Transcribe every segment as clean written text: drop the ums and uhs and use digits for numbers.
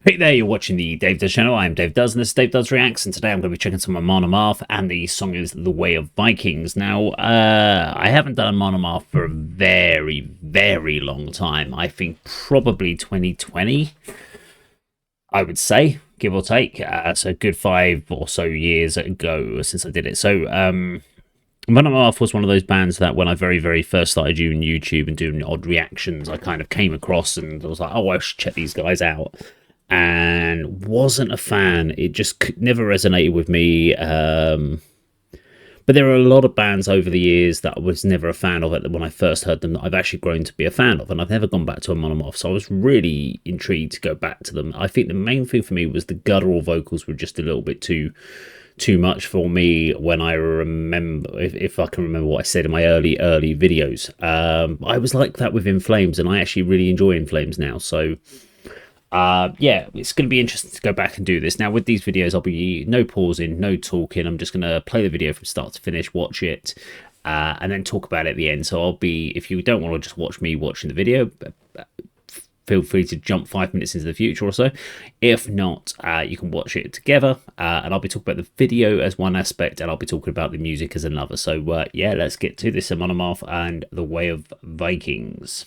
Hey there, you're watching the Dave Does channel. I'm Dave Does, and this is Dave Does Reacts, and today I'm going to be checking some Amon Amarth, and the song is The Way of Vikings. Now, I haven't done Amon Amarth for a very, very long time. I think probably 2020, I would say, give or take. So a good 5 or so years ago since I did it. So, Amon Amarth was one of those bands that when I very, very first started doing YouTube and doing odd reactions, I kind of came across and I was like, oh, I should check these guys out. And wasn't a fan. It just never resonated with me. But there are a lot of bands over the years that I was never a fan of it when I first heard them that I've actually grown to be a fan of, and I've never gone back to Amon Amarth, so I was really intrigued to go back to them. I think the main thing for me was the guttural vocals were just a little bit too much for me when I remember, if I can remember what I said in my early videos. I was like that with In Flames, and I actually really enjoy In Flames now, so yeah, it's going to be interesting to go back and do this. Now, with these videos, I'll be no pausing, no talking. I'm just going to play the video from start to finish, watch it, and then talk about it at the end. So I'll be, if you don't want to just watch me watching the video, feel free to jump 5 minutes into the future or so. If not, you can watch it together, and I'll be talking about the video as one aspect, and I'll be talking about the music as another. So yeah, let's get to this. Amon Amarth and The Way of Vikings.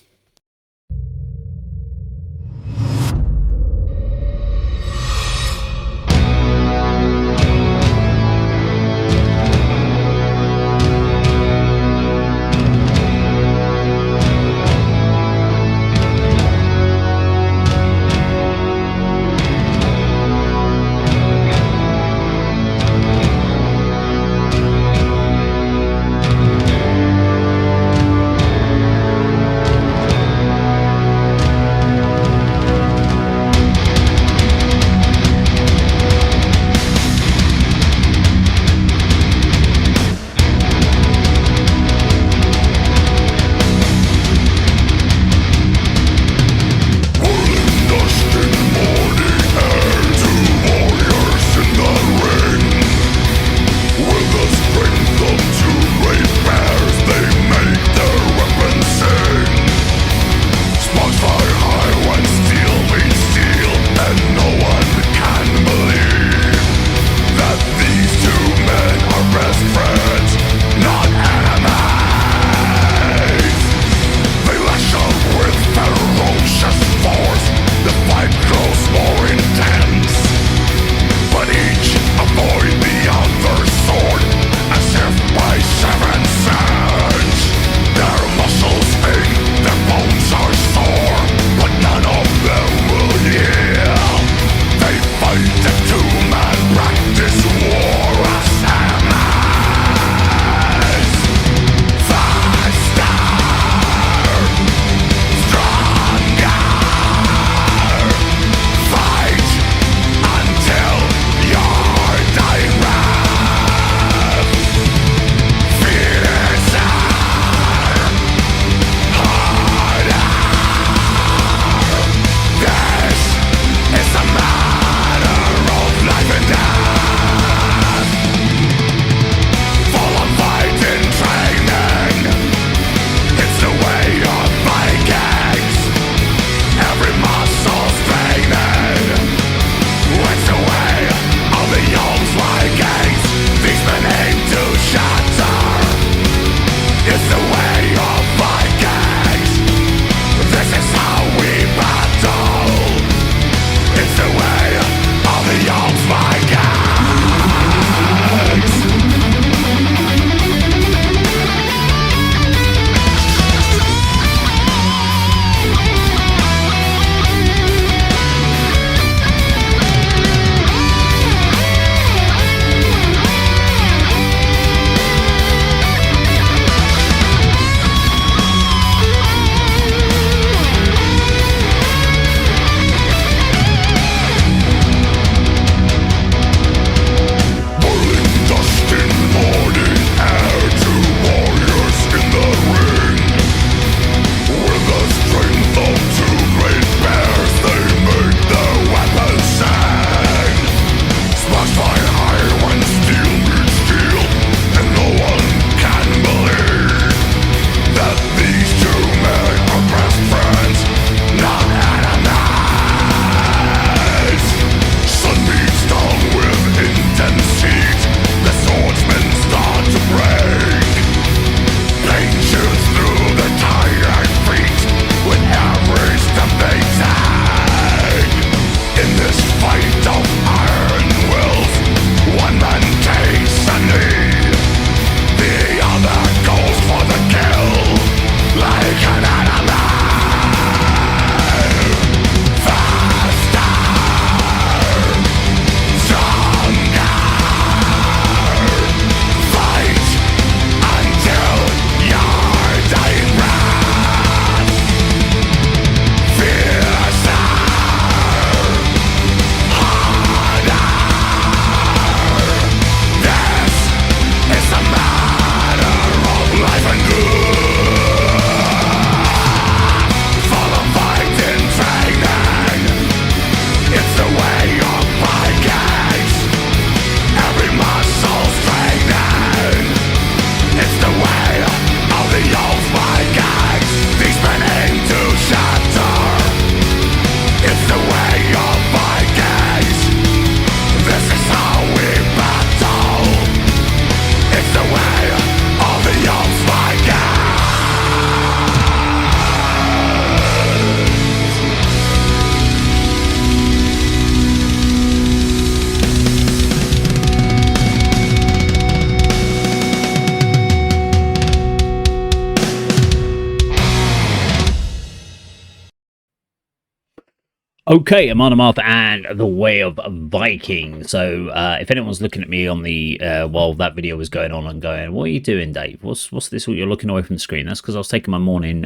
Okay, Amon Amarth and the Way of Viking. So, if anyone's looking at me on the while that video was going on and going, "What are you doing, Dave? What's this? You're looking away from the screen." That's because I was taking my morning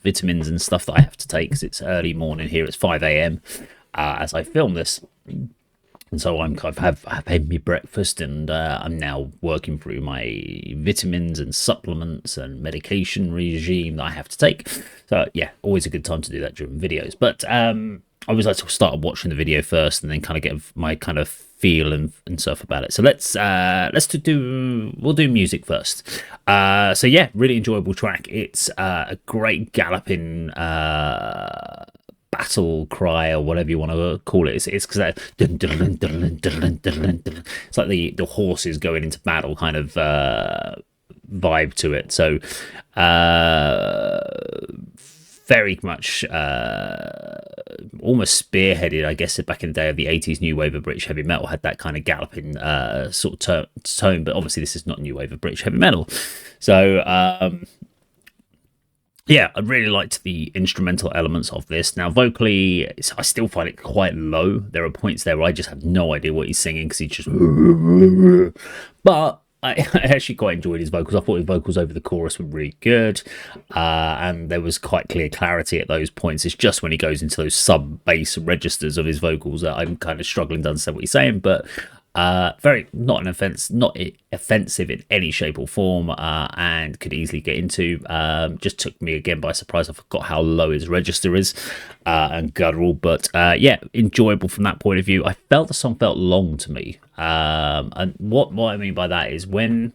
vitamins and stuff that I have to take because it's early morning here. It's 5 a.m. As I film this, and so I've had my breakfast, and I'm now working through my vitamins and supplements and medication regime that I have to take. So yeah, always a good time to do that during videos. But I always like to start watching the video first and then kind of get my kind of feel and stuff about it. So we'll do music first. So yeah, really enjoyable track. It's a great galloping battle cry or whatever you want to call it. It's because that it's like the horses going into battle kind of vibe to it. So very much almost spearheaded, I guess, back in the day of the 80s new wave of British heavy metal, had that kind of galloping sort of tone, but obviously this is not new wave of British heavy metal. So yeah, I really liked the instrumental elements of this. Now, vocally, I still find it quite low. There are points there where I just have no idea what he's singing because he just... But I actually quite enjoyed his vocals. I thought his vocals over the chorus were really good. And there was quite clear clarity at those points. It's just when he goes into those sub-bass registers of his vocals that I'm kind of struggling to understand what he's saying. But very not offensive in any shape or form, and could easily get into. Just took me again by surprise. I forgot how low his register is, and guttural, but yeah, enjoyable from that point of view. I felt the song felt long to me, and what I mean by that is when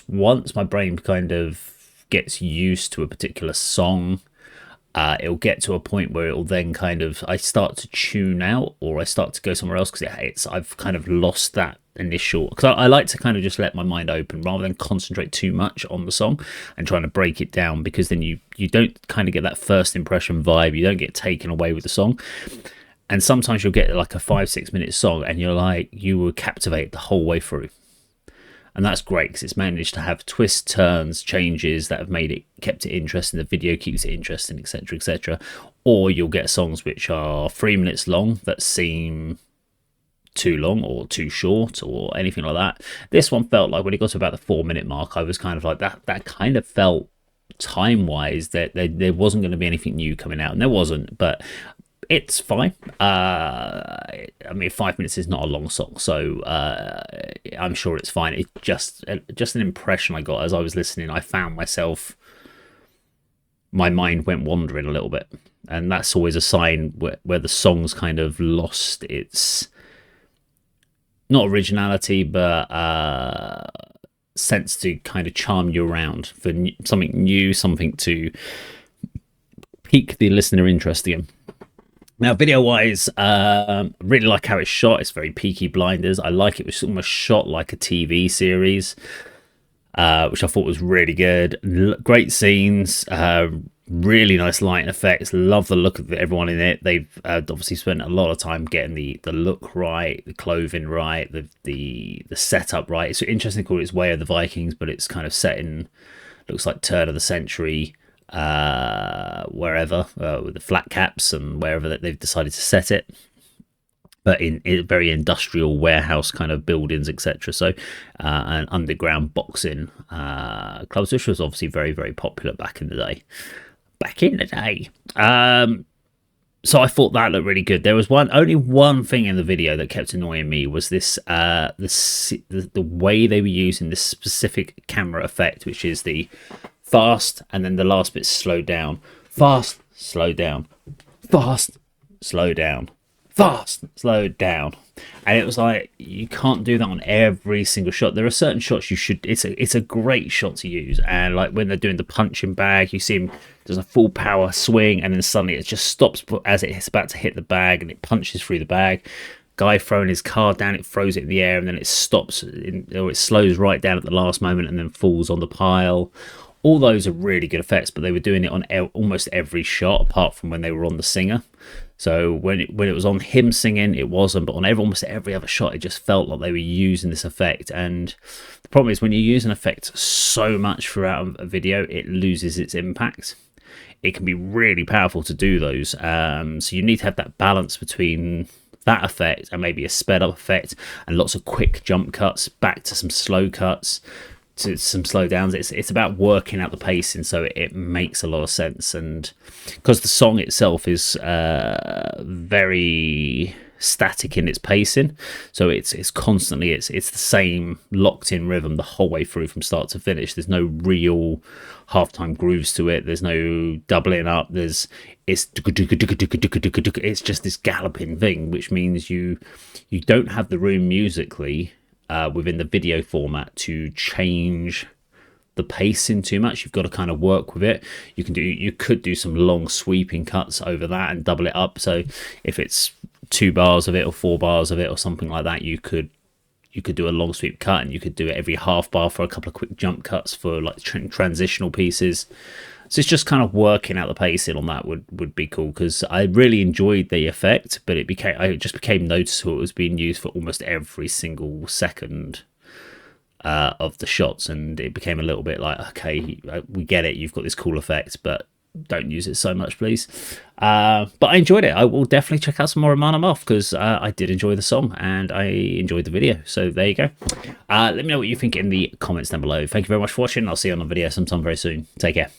once my brain kind of gets used to a particular song, it'll get to a point where it'll then kind of I start to tune out or I start to go somewhere else because I've kind of lost that initial, because I like to kind of just let my mind open rather than concentrate too much on the song and trying to break it down, because then you don't kind of get that first impression vibe, you don't get taken away with the song. And sometimes you'll get like a 5-6 minute song and you're like, you were captivated the whole way through. And that's great because it's managed to have twists, turns, changes that have kept it interesting. The video keeps it interesting, etc., etc. Or you'll get songs which are 3 minutes long that seem too long or too short or anything like that. This one felt like when it got to about the 4-minute mark, I was kind of like that kind of felt time-wise that there wasn't going to be anything new coming out, and there wasn't, but it's fine. I mean, 5 minutes is not a long song, so I'm sure it's fine. It's just an impression I got as I was listening. I found myself, my mind went wandering a little bit, and that's always a sign where the song's kind of lost its, not originality, but sense to kind of charm you around for something new, something to pique the listener interest again. Now, video-wise, really like how it's shot. It's very Peaky Blinders. I like it was almost shot like a TV series, which I thought was really good. Great scenes, really nice lighting effects. Love the look of everyone in it. They've obviously spent a lot of time getting the look right, the clothing right, the setup right. It's interesting to call it its Way of the Vikings, but it's kind of set in, looks like turn of the century, wherever, with the flat caps and wherever that they've decided to set it, but in very industrial warehouse kind of buildings, etc. So an underground boxing clubs, which was obviously very, very popular back in the day. So I thought that looked really good. There was only one thing in the video that kept annoying me, was this the way they were using this specific camera effect, which is the fast, and then the last bit slowed down. Fast, slow down. Fast, slow down. Fast, slow down. And it was like, you can't do that on every single shot. There are certain shots you should, it's a great shot to use. And like when they're doing the punching bag, you see him, there's a full power swing, and then suddenly it just stops as it's about to hit the bag, and it punches through the bag. Guy throwing his card down, it throws it in the air, and then it stops, or it slows right down at the last moment and then falls on the pile. All those are really good effects, but they were doing it on almost every shot, apart from when they were on the singer. So when it was on him singing, it wasn't, but on almost every other shot, it just felt like they were using this effect. And the problem is, when you use an effect so much throughout a video, it loses its impact. it can be really powerful to do those. So you need to have that balance between that effect and maybe a sped up effect and lots of quick jump cuts back to some slow cuts to some slow downs. It's about working out the pacing so it makes a lot of sense, and because the song itself is very static in its pacing, so it's constantly it's the same locked in rhythm the whole way through from start to finish. There's no real halftime grooves to it, there's no doubling up, it's just this galloping thing, which means you don't have the room musically within the video format to change the pacing too much. You've got to kind of work with it. You could do some long sweeping cuts over that and double it up, so if it's 2 bars of it or 4 bars of it or something like that, you could do a long sweep cut, and you could do it every half bar for a couple of quick jump cuts for like transitional pieces. So it's just kind of working out the pacing on that would be cool, because I really enjoyed the effect, but it just became noticeable. It was being used for almost every single second of the shots, and it became a little bit like, okay, we get it, you've got this cool effect, but don't use it so much, please. But I enjoyed it. I will definitely check out some more Amon Amarth, because I did enjoy the song and I enjoyed the video. So there you go. Let me know what you think in the comments down below. Thank you very much for watching. I'll see you on the video sometime very soon. Take care.